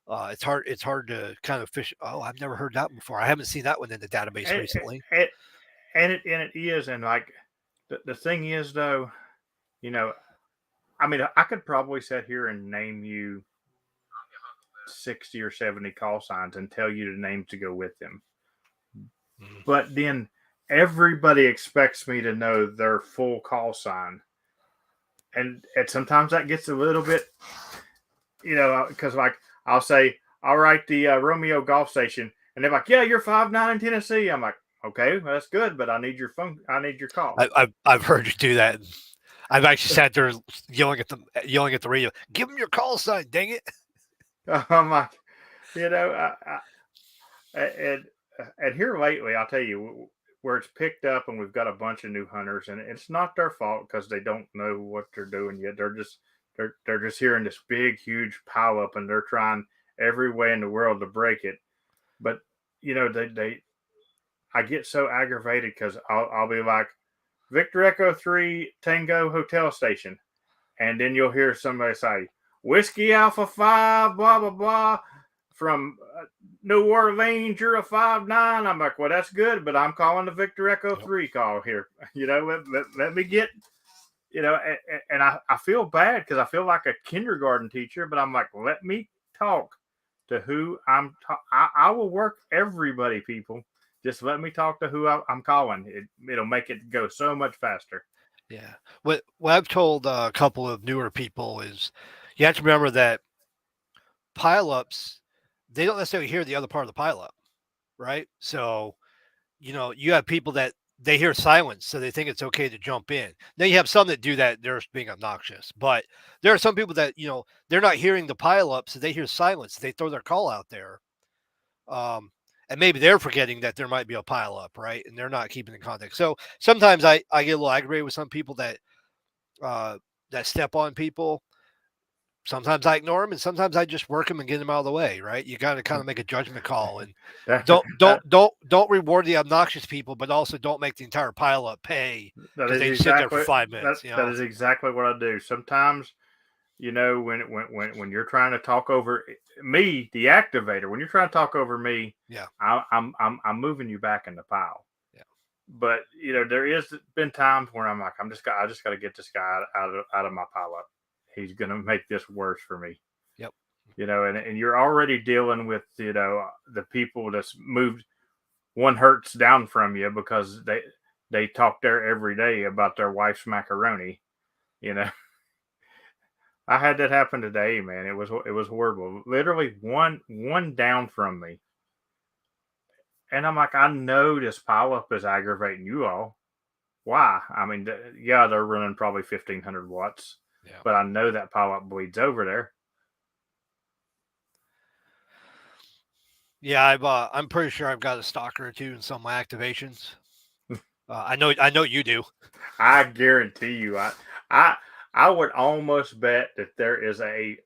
It's hard to kind of fish. Oh, I've never heard that before. I haven't seen that one in the database and, recently. and it is, and like the thing is though, you know, I mean, I could probably sit here and name you 60 or 70 call signs and tell you the names to go with them. Mhm. But then everybody expects me to know their full call sign. And sometimes that gets a little bit, because like I'll say, all right, the Romeo Golf Station. And they're like, yeah, you're 5'9" in Tennessee. I'm like, okay, well, that's good, but I need your phone. I need your call. I've heard you do that. I've actually sat there yelling at the radio. Give them your call sign, dang it! I'm like, you know, and and here lately, I'll tell you where it's picked up, and we've got a bunch of new hunters, and it's not their fault because they don't know what they're doing yet. They're just hearing this big, huge pile up, and they're trying every way in the world to break it. But they I get so aggravated because I'll be like, Victor Echo 3 Tango Hotel Station, and then you'll hear somebody say Whiskey Alpha 5 blah blah blah from New Orleans. You're a 5'9". I'm like, well, that's good, but I'm calling the Victor Echo 3 call here. Let me get and I feel bad because I feel like a kindergarten teacher, but I'm like, let me talk to who I will work everybody, people. Just let me talk to who I'm calling. It'll make it go so much faster. Yeah. What I've told a couple of newer people is you have to remember that pileups they don't necessarily hear the other part of the pileup, right? So you have people that they hear silence, so they think it's okay to jump in. Then you have some that do that; they're just being obnoxious. But there are some people that they're not hearing the pileup, so they hear silence. They throw their call out there, and maybe they're forgetting that there might be a pileup, right? And they're not keeping in context. So sometimes I get a little aggravated with some people uh, that step on people. Sometimes I ignore them, and sometimes I just work them and get them out of the way. Right? You got to kind of make a judgment call, and don't reward the obnoxious people, but also don't make the entire pile up pay that because is they sit there for exactly 5 minutes. that is exactly what I do. Sometimes, when you're trying to talk over me, the activator, when you're trying to talk over me, Yeah, I'm moving you back in the pile. yeah, But there is been times where I'm like, I just got to get this guy out of my pile up. He's gonna make this worse for me. yep, And you're already dealing with the people that's moved one hertz down from you because they talk there every day about their wife's macaroni. You know, I had that happen today, man. It was horrible. Literally one down from me, and I'm like, I know this pile up is aggravating you all. Why? I mean, yeah, they're running probably 1,500 watts, yeah. but I know that pile up bleeds over there. Yeah, I'm pretty sure I've got a stalker or two in some of my activations. I know you do. I guarantee you, I I would almost bet that there is a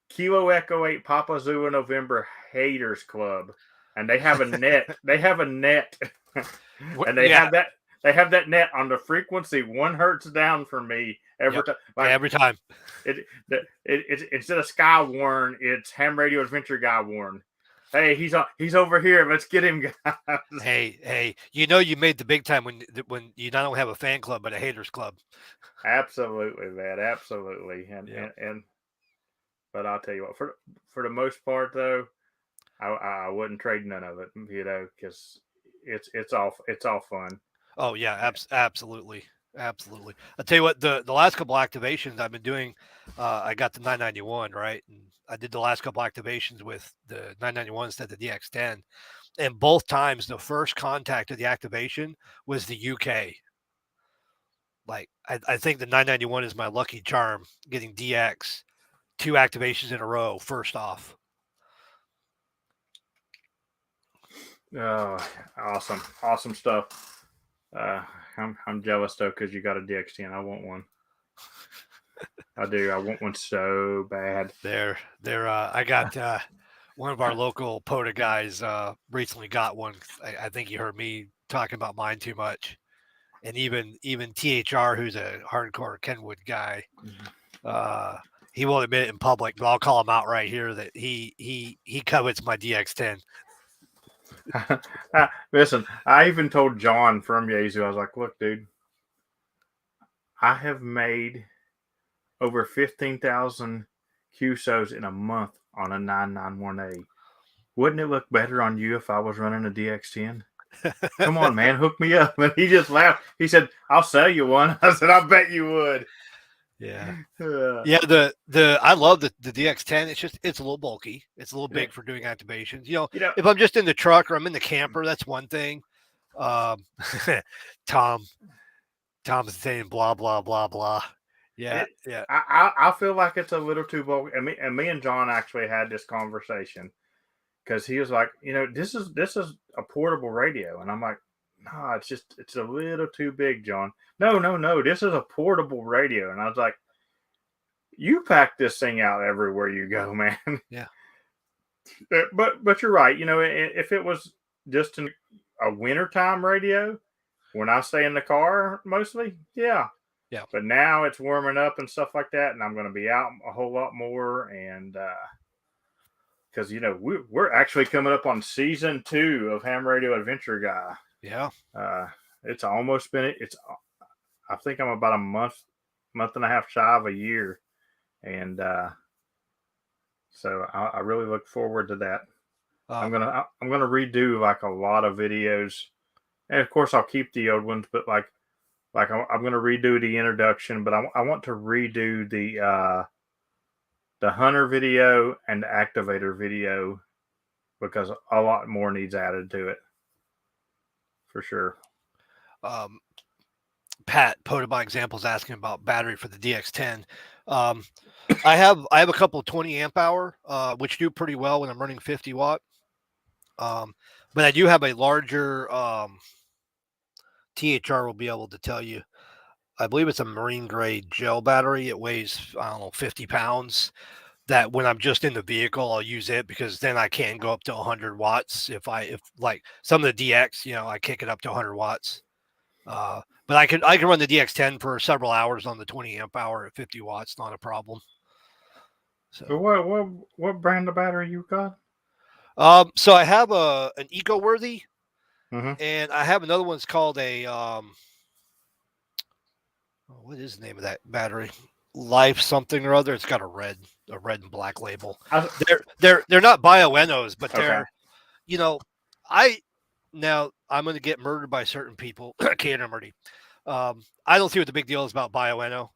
Kilo Echo 8 Papa Zulu November haters club, and they have a net. They have a net, and Yeah, they have that net on the frequency 1 hertz down from me every yep, time. Like every time. it's instead of Sky Warn, it's Ham Radio Adventure Guy Warn. Hey, he's over here. Let's get him, guys. Hey, you made the big time when you not only have a fan club but a haters club. Absolutely, man. Absolutely. Yeah. And but I'll tell you what, for the most part though, I wouldn't trade none of it, because it's all fun. Oh yeah, absolutely, absolutely. I'll tell you what, the last couple activations I've been doing, I got the 991 right, and I did the last couple activations with the 991 instead of the DX10, and both times the first contact of the activation was the UK. Like I think the 991 is my lucky charm, getting DX 2 activations in a row. First off. Oh, awesome stuff. I'm jealous though because you got a DX10. I want one. I do. I want one so bad. I got one of our local Pota guys recently got one. I think he heard me talking about mine too much, and even THR, who's a hardcore Kenwood guy, he won't admit it in public, but I'll call him out right here that he covets my DX10. Listen, I even told John from Yazoo, I was like, look, dude, I have made over 15,000 QSOs in a month on a 991A. Wouldn't it look better on you if I was running a DX10? Come on, man, hook me up. And he just laughed. He said, I'll sell you one. I said, I bet you would. Yeah. Yeah, I love the DX10. It's a little bulky. It's a little big for doing activations. You know, if I'm just in the truck or I'm in the camper, that's one thing. Tom's saying blah blah blah blah. Yeah, yeah. I feel like it's a little too bulky. And me and John actually had this conversation because he was like, this is a portable radio, and I'm like, no, it's a little too big, John. No, this is a portable radio, and I was like, you pack this thing out everywhere you go, man. Yeah. But you're right. If it was just a wintertime radio, when I stay in the car mostly, yeah. Yeah. But now it's warming up and stuff like that, and I'm going to be out a whole lot more, and because we're actually coming up on season 2 of Ham Radio Adventure Guy. Yeah. It's almost been. I think I'm about a month and a half shy of a year, and so I really look forward to that. I'm gonna redo like a lot of videos, and of course I'll keep the old ones, but like I'm gonna redo the introduction, but I want to redo the hunter video and the activator video because a lot more needs added to it for sure. Pat Pota by Examples asking about battery for the DX10. I have a couple of 20 amp hour which do pretty well when I'm running 50 watt. But I do have a larger THR will be able to tell you. I believe it's a marine grade gel battery. It weighs, I don't know, 50 pounds. That when I'm just in the vehicle, I'll use it because then I can go up to 100 watts. If like some of the DX, I kick it up to 100 watts. But I can run the DX10 for several hours on the 20 amp hour at 50 watts, not a problem. So what brand of battery you got? So I have an Eco-Worthy, mm-hmm. and I have another one's called a what is the name of that battery? Life something or other. It's got a red and black label. They're not Bioenos, but they're I'm going to get murdered by certain people. Can't Murdy. I don't see what the big deal is about Bioeno.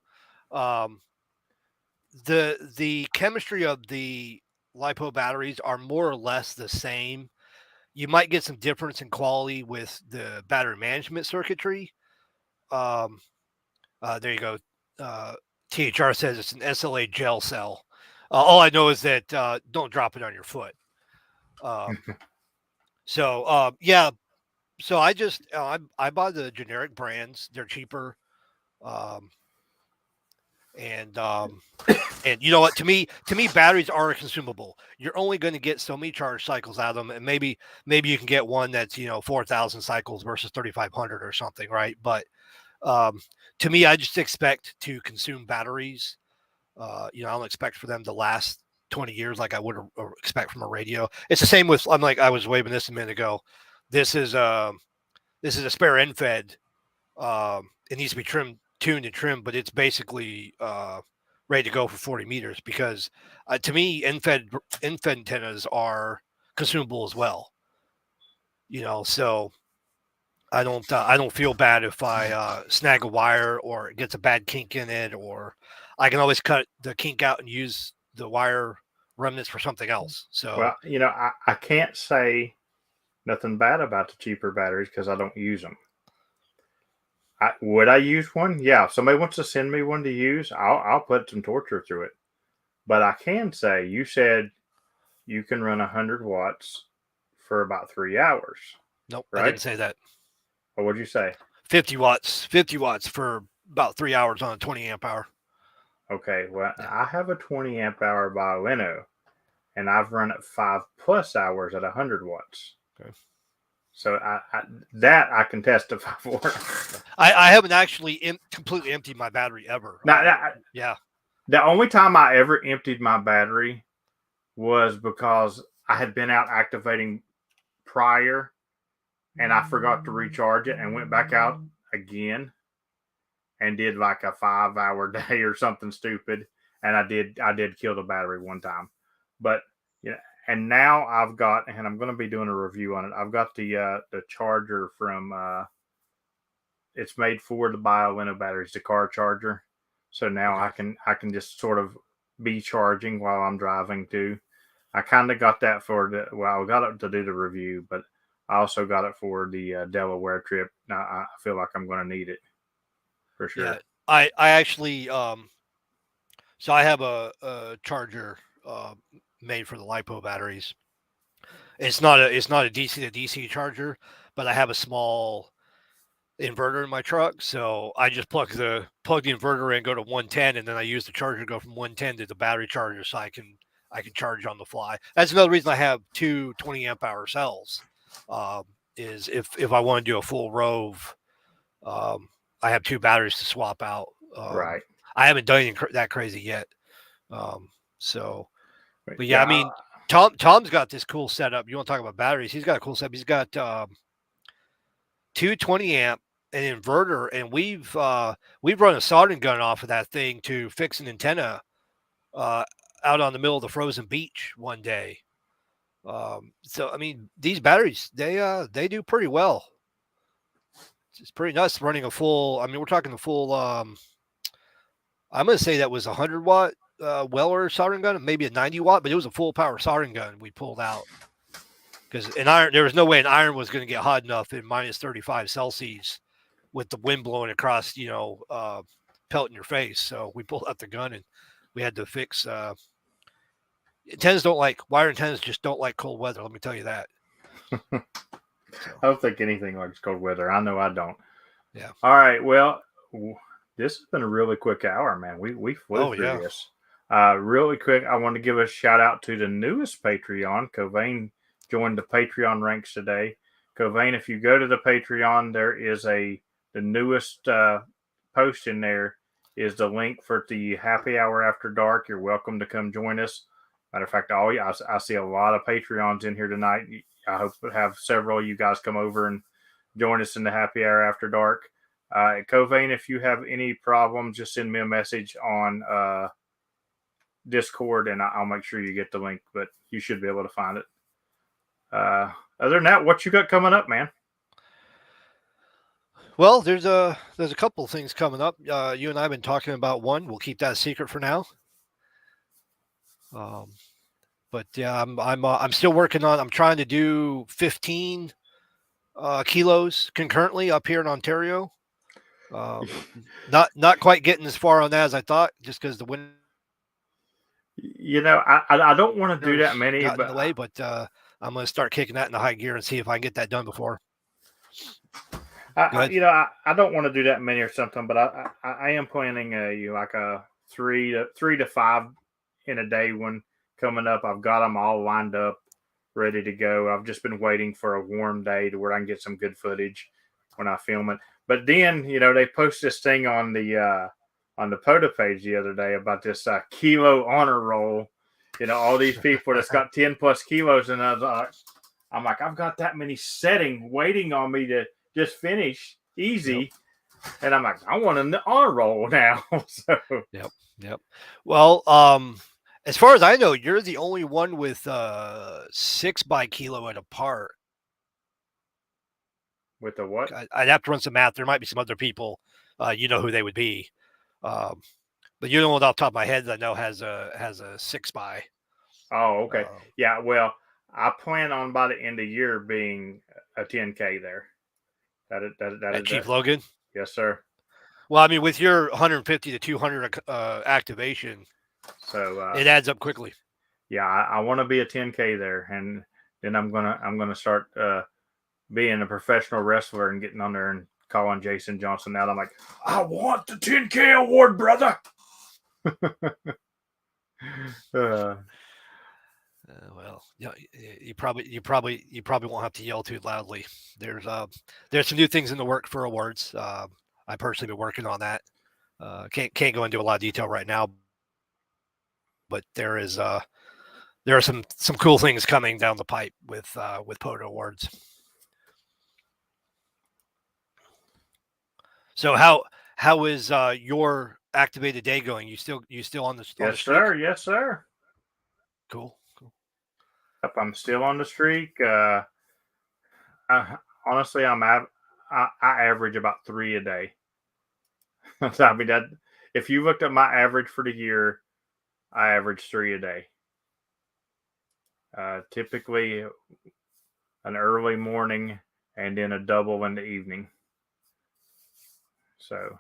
The chemistry of the LiPo batteries are more or less the same. You might get some difference in quality with the battery management circuitry. There you go. THR says it's an SLA gel cell. All I know is that don't drop it on your foot. Yeah. So I just I buy the generic brands. They're cheaper. And you know what? To me, batteries are a consumable. You're only going to get so many charge cycles out of them, and maybe you can get one that's 4,000 cycles versus 3,500 or something, right? But to me, I just expect to consume batteries. I don't expect for them to last 20 years like I would expect from a radio. It's the same with. I was waving this a minute ago. This is a spare Infide. It needs to be tuned and trimmed, but it's basically ready to go for 40 meters because to me, Infide antennas are consumable as well. So I don't feel bad if I snag a wire or it gets a bad kink in it, or I can always cut the kink out and use the wire remnants for something else. So Well, I can't say nothing bad about the cheaper batteries because I don't use them. Would I use one? Yeah, if somebody wants to send me one to use, I'll put some torture through it. But I can say you said you can run 100 watts for about 3 hours, nope, I right? didn't say that. Or what'd you say? 50 watts for about 3 hours on a 20 amp hour. Okay, well, Yeah. I have a 20 amp hour Violino, and I've run it 5+ hours at 100 watts. Okay. So I can testify for. I haven't actually completely emptied my battery ever. Yeah. The only time I ever emptied my battery was because I had been out activating prior, and I forgot to recharge it and went back out again and did like a 5 hour day or something stupid. And I did kill the battery one time. But and now I've got, and I'm going to be doing a review on it. I've got the charger from it's made for the Biolino batteries, the car charger. So now Okay. I can just sort of be charging while I'm driving too. I kind of got that for I got it to do the review, but I also got it for the Delaware trip. Now I feel like I'm going to need it for sure. Yeah. I actually so I have a charger made for the LiPo batteries. It's not a DC to DC charger, but I have a small inverter in my truck, so I just plug the inverter in, go to 110, and then I use the charger to go from 110 to the battery charger, so I can charge on the fly. That's another reason I have two 20 amp hour cells. Is if I want to do a full rove, I have two batteries to swap out. Right. I haven't done anything that crazy yet. So, but yeah, Yeah. I mean, Tom's got this cool setup. You want to talk about batteries? He's got a cool setup. He's got two 20 amp, an inverter, and we've run a soldering gun off of that thing to fix an antenna out on the middle of the frozen beach one day. So I mean, these batteries they do pretty well. It's pretty nuts running a full. I mean, we're talking a full. I'm going to say that was a 100 watt Weller soldering gun, maybe a 90 watt, but it was a full power soldering gun we pulled out. Because there was no way an iron was going to get hot enough in minus 35 Celsius with the wind blowing across, pelting your face. So we pulled out the gun and we had to fix. Wire antennas just don't like cold weather. Let me tell you that. I don't think anything likes cold weather. I know I don't. Yeah. All right. Well, this has been a really quick hour, man. We flew through this. Really quick, I want to give a shout out to the newest Patreon. Covain joined the Patreon ranks today. Covain, if you go to the Patreon, there is the newest post in there is the link for the Happy Hour After Dark. You're welcome to come join us. Matter of fact, I see a lot of Patreons in here tonight. I hope to have several of you guys come over and join us in the Happy Hour After Dark. Covain, if you have any problems, just send me a message on Discord, and I'll make sure you get the link. But you should be able to find it. Other than that, what you got coming up, man? Well, there's a couple of things coming up. You and I have been talking about one. We'll keep that a secret for now. But yeah, I'm still working on. I'm trying to do 15 kilos concurrently up here in Ontario. Not quite getting as far on that as I thought, just because the wind. I don't want to do that many, but I'm going to start kicking that in the high gear and see if I can get that done before. I don't want to do that many or something, but I am planning like a 3 to 5 in a day one coming up. I've got them all lined up, ready to go. I've just been waiting for a warm day to where I can get some good footage when I film it. But then, they post this thing on the Pota page the other day about this kilo honor roll. All these people that's got 10 plus kilos, and I'm like, I've got that many setting waiting on me to just finish easy. Yep. And I'm like, I want an honor roll now. So. Yep. Well, as far as I know, you're the only one with 6 by kilo at a part. With the what? I'd have to run some math. There might be some other people, who they would be. But you're the one off the top of my head that I know has a 6 by. Oh, okay. Uh, Yeah, well, I plan on by the end of the year being a 10K there. That at is that. Chief Logan. Yes, sir. Well, I mean, with your 150 to 200 activation, So it adds up quickly. yeah, I want to be a 10K there, and then I'm gonna start being a professional wrestler and getting on there and calling Jason Johnson out. I'm like, I want the 10K award, brother. uh, Well, yeah, you probably won't have to yell too loudly. There's some new things in the work for awards. I personally been working on that. Can't go into a lot of detail right now, but there are some cool things coming down the pipe with Pota awards. So how is your activated day going? You still on the yes, streak? sir. Yes, sir. Cool. Cool. Yep, I'm still on the streak. Honestly, I average about 3 a day. So, I mean that if you looked at my average for the year, I average 3 a day. Typically an early morning and then a double in the evening. So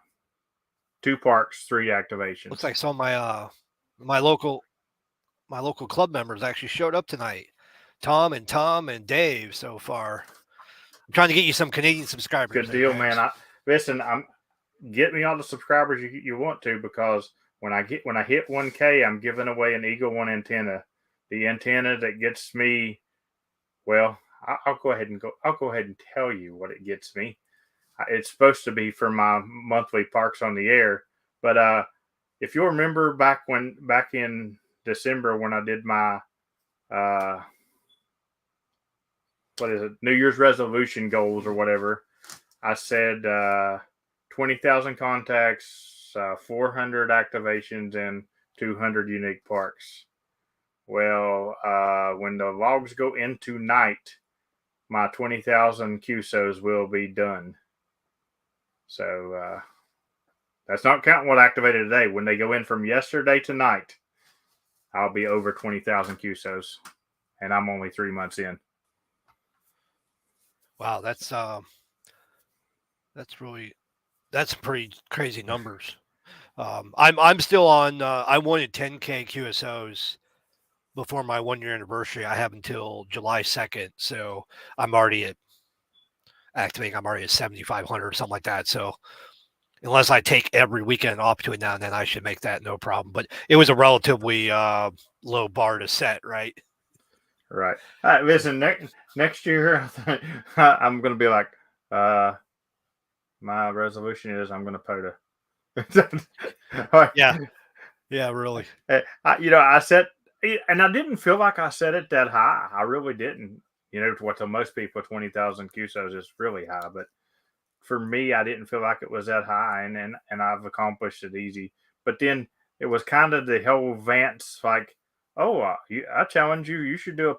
2 parks, 3 activations. Looks like some of my local club members actually showed up tonight. Tom and Dave so far. I'm trying to get you some Canadian subscribers. Good deal, man. I'm get me all the subscribers you want to, because when I hit 1K, I'm giving away an Eagle One antenna. The antenna that gets me, well, I'll go ahead and tell you what it gets me. It's supposed to be for my monthly Parks on the Air, but if you remember back in December when I did my uh, what is it, New Year's resolution goals or whatever, I said 20,000 contacts, 400 activations, and 200 unique parks. Well, when the logs go in tonight, my 20,000 QSOs will be done. So that's not counting what activated today. When they go in from yesterday to night, I'll be over 20,000 QSOs, and I'm only 3 months in. Wow, that's pretty crazy numbers. I'm still on. I wanted 10K QSOs before my 1 year anniversary. I have until July 2nd, so I'm already at activating. I'm already at 7,500 or something like that. So unless I take every weekend off between now and then, I should make that no problem. But it was a relatively low bar to set, right? Right. Listen, next year, I'm going to be like, my resolution is I'm going to Pota. Yeah, really. I set, and I didn't feel like I set it that high. I really didn't. What to most people, 20,000 QSOs is really high, but for me, I didn't feel like it was that high, and I've accomplished it easy. But then it was kind of the whole Vance, like, oh, I challenge you. You should do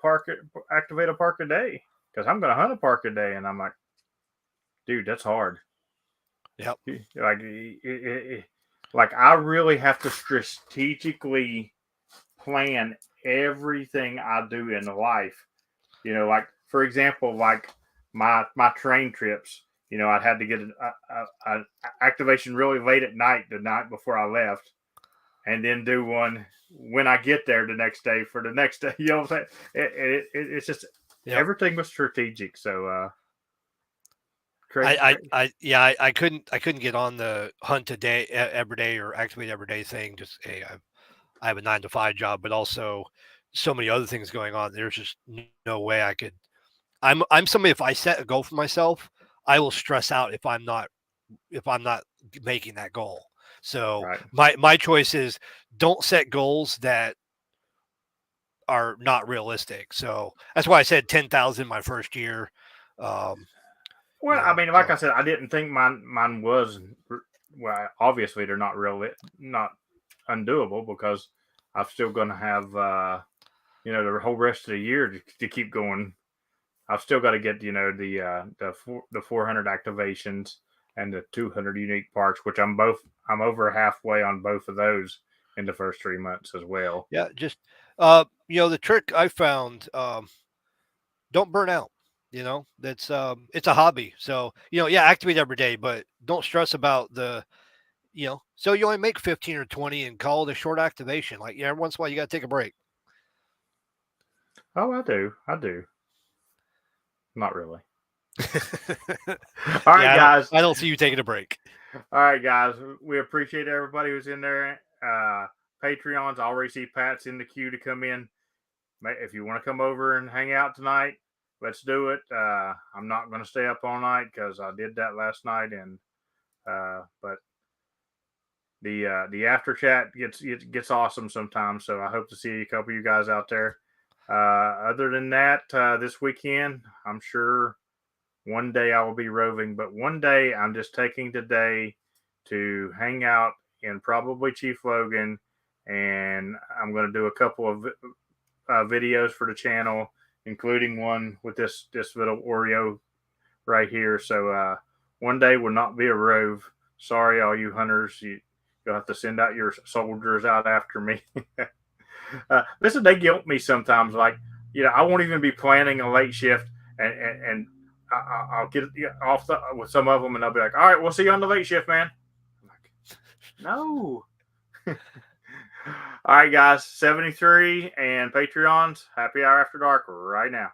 activate a park a day, because I'm going to hunt a park a day, and I'm like, dude, that's hard. Yep. Like I really have to strategically plan everything I do in life. Like for example, like my train trips. I'd had to get an activation really late at night the night before I left, and then do one when I get there the next day for the next day. You know what I'm saying? It's just everything was strategic. So crazy. I couldn't get on the hunt a day every day or activate every day thing. Just hey, I have a 9 to 5 job, but also so many other things going on. There's just no way I could. I'm somebody, if I set a goal for myself, I will stress out if I'm not making that goal. So right. my choice is don't set goals that are not realistic. So that's why I said 10,000 my first year. Well, I mean, like I said, I didn't think mine was. Well, obviously they're not not undoable, because I'm still going to have the whole rest of the year to keep going. I've still got to get the 400 activations and the 200 unique parks, which I'm over halfway on both of those in the first 3 months as well. Yeah, The trick I found, don't burn out. That's it's a hobby. So, yeah, activate every day, but don't stress about so you only make 15 or 20 and call it a short activation. Like, every once in a while you got to take a break. Oh, I do. I do. Not really. All right, Yeah, guys. I don't see you taking a break. All right, guys. We appreciate everybody who's in there. Patreons, I already see Pat's in the queue to come in. If you want to come over and hang out tonight, let's do it. I'm not going to stay up all night because I did that last night, and but the after chat gets awesome sometimes. So I hope to see a couple of you guys out there. Other than that, this weekend, I'm sure one day I will be roving, but one day I'm just taking today to hang out in probably Chief Logan, and I'm going to do a couple of videos for the channel, including one with this little Oreo right here. So one day will not be a rove. Sorry, all you hunters, you'll have to send out your soldiers out after me. Listen, they guilt me sometimes. Like, I won't even be planning a late shift, and I'll get off with some of them, and they'll be like, "All right, we'll see you on the late shift, man." I'm like, no. All right, guys, 73 and Patreons, happy hour after dark right now.